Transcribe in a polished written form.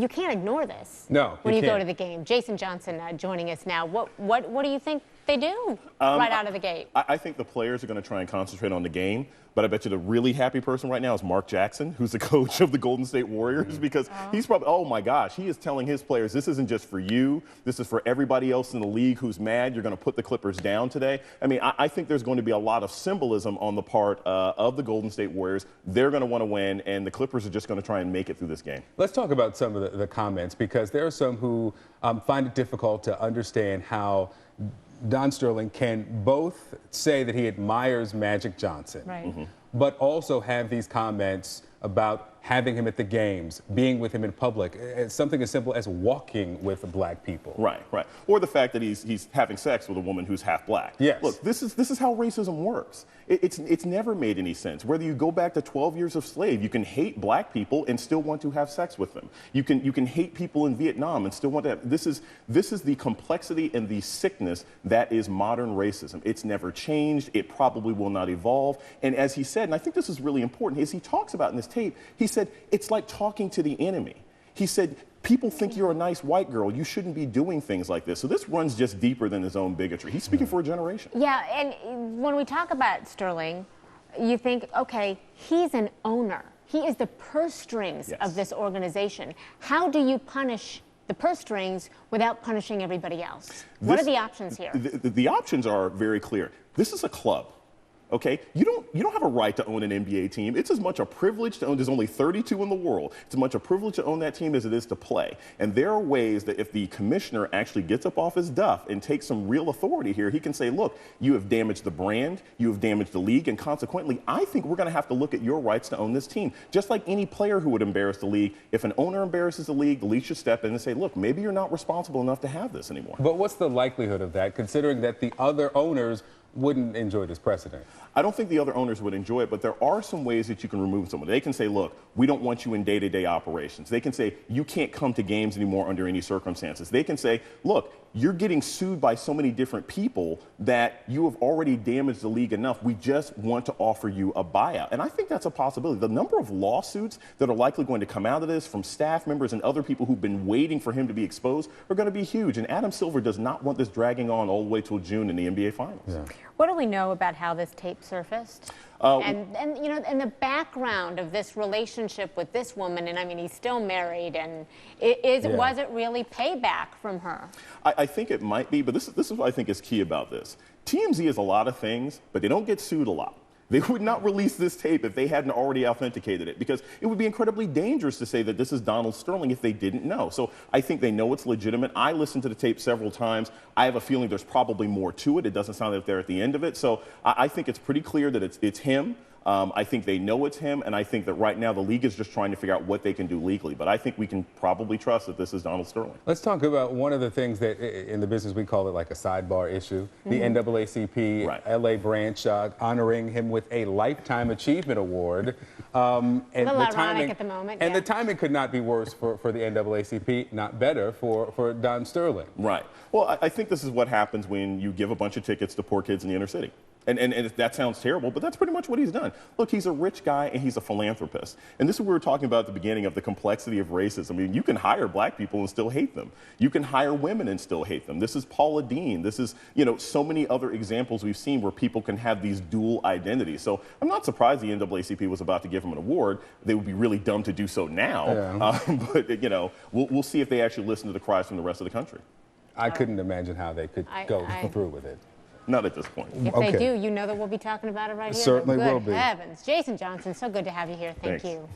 You can't ignore this. No, when you can't. go to the game. Jason Johnson joining us now. What do you think they do right out of the gate? I think the players are going to try and concentrate on the game, but I bet you the really happy person right now is Mark Jackson, who's the coach of the Golden State Warriors, because he's probably, oh my gosh, he is telling his players, this isn't just for you, this is for everybody else in the league who's mad you're going to put the Clippers down today. I mean, I think there's going to be a lot of symbolism on the part of the Golden State Warriors. They're going to want to win, and the Clippers are just going to try and make it through this game. Let's talk about some of the comments, because there are some who find it difficult to understand how Don Sterling can both say that he admires Magic Johnson, Right. but also have these comments about having him at the games, being with him in public, something as simple as walking with black people. Right, right. Or the fact that he's having sex with a woman who's half black. Yes. Look, this is how racism works. It's never made any sense. Whether you go back to 12 years of slave, you can hate black people and still want to have sex with them. You can hate people in Vietnam and still want to have, this is the complexity and the sickness that is modern racism. It's never changed. It probably will not evolve. And as he said, and I think this is really important, as he talks about in this tape, he said, it's like talking to the enemy. He said, people think you're a nice white girl. You shouldn't be doing things like this. So this runs just deeper than his own bigotry. He's speaking for a generation. Yeah, and when we talk about Sterling, you think, okay, he's an owner. He is the purse strings of this organization. How do you punish the purse strings without punishing everybody else? What are the options here? The options are very clear. This is a club. Okay, you don't have a right to own an NBA team. It's as much a privilege to own. There's only 32 in the world. It's as much a privilege to own that team as it is to play. And there are ways that if the commissioner actually gets up off his duff and takes some real authority here, he can say, look, you have damaged the brand, you have damaged the league, and consequently, I think we're going to have to look at your rights to own this team. Just like any player who would embarrass the league, if an owner embarrasses the league should step in and say, look, maybe you're not responsible enough to have this anymore. But what's the likelihood of that, considering that the other owners wouldn't enjoy this precedent? I don't think the other owners would enjoy it, but there are some ways that you can remove someone. They can say, look, we don't want you in day-to-day operations. They can say, you can't come to games anymore under any circumstances. They can say, look, you're getting sued by so many different people that you have already damaged the league enough. We just want to offer you a buyout. And I think that's a possibility. The number of lawsuits that are likely going to come out of this from staff members and other people who've been waiting for him to be exposed are going to be huge. And Adam Silver does not want this dragging on all the way till June in the NBA Finals. Yeah. What do we know about how this tape surfaced? And you know, and the background of this relationship with this woman, and I mean, he's still married, and was it really payback from her? I think it might be, but this is what I think is key about this. TMZ is a lot of things, but they don't get sued a lot. They would not release this tape if they hadn't already authenticated it, because it would be incredibly dangerous to say that this is Donald Sterling if they didn't know. So I think they know it's legitimate. I listened to the tape several times. I have a feeling there's probably more to it. It doesn't sound like they're at the end of it. So I think it's pretty clear that it's him. I think they know it's him, and I think that right now the league is just trying to figure out what they can do legally. But I think we can probably trust that this is Donald Sterling. Let's talk about one of the things that in the business we call it like a sidebar issue. The NAACP LA branch honoring him with a Lifetime Achievement Award. And a little ironic at the moment. And the timing could not be worse for the NAACP, not better for Don Sterling. Right. Well, I think this is what happens when you give a bunch of tickets to poor kids in the inner city. And that sounds terrible, but that's pretty much what he's done. Look, he's a rich guy and he's a philanthropist. And this is what we were talking about at the beginning of the complexity of racism. I mean, you can hire black people and still hate them. You can hire women and still hate them. This is Paula Deen. This is, you know, so many other examples we've seen where people can have these dual identities. So I'm not surprised the NAACP was about to give him an award. They would be really dumb to do so now. Yeah. But, you know, we'll see if they actually listen to the cries from the rest of the country. I couldn't imagine how they could go through with it. Not at this point. If they do, you know that we'll be talking about it right here. Certainly will be. Good heavens. Jason Johnson, so good to have you here. Thank you.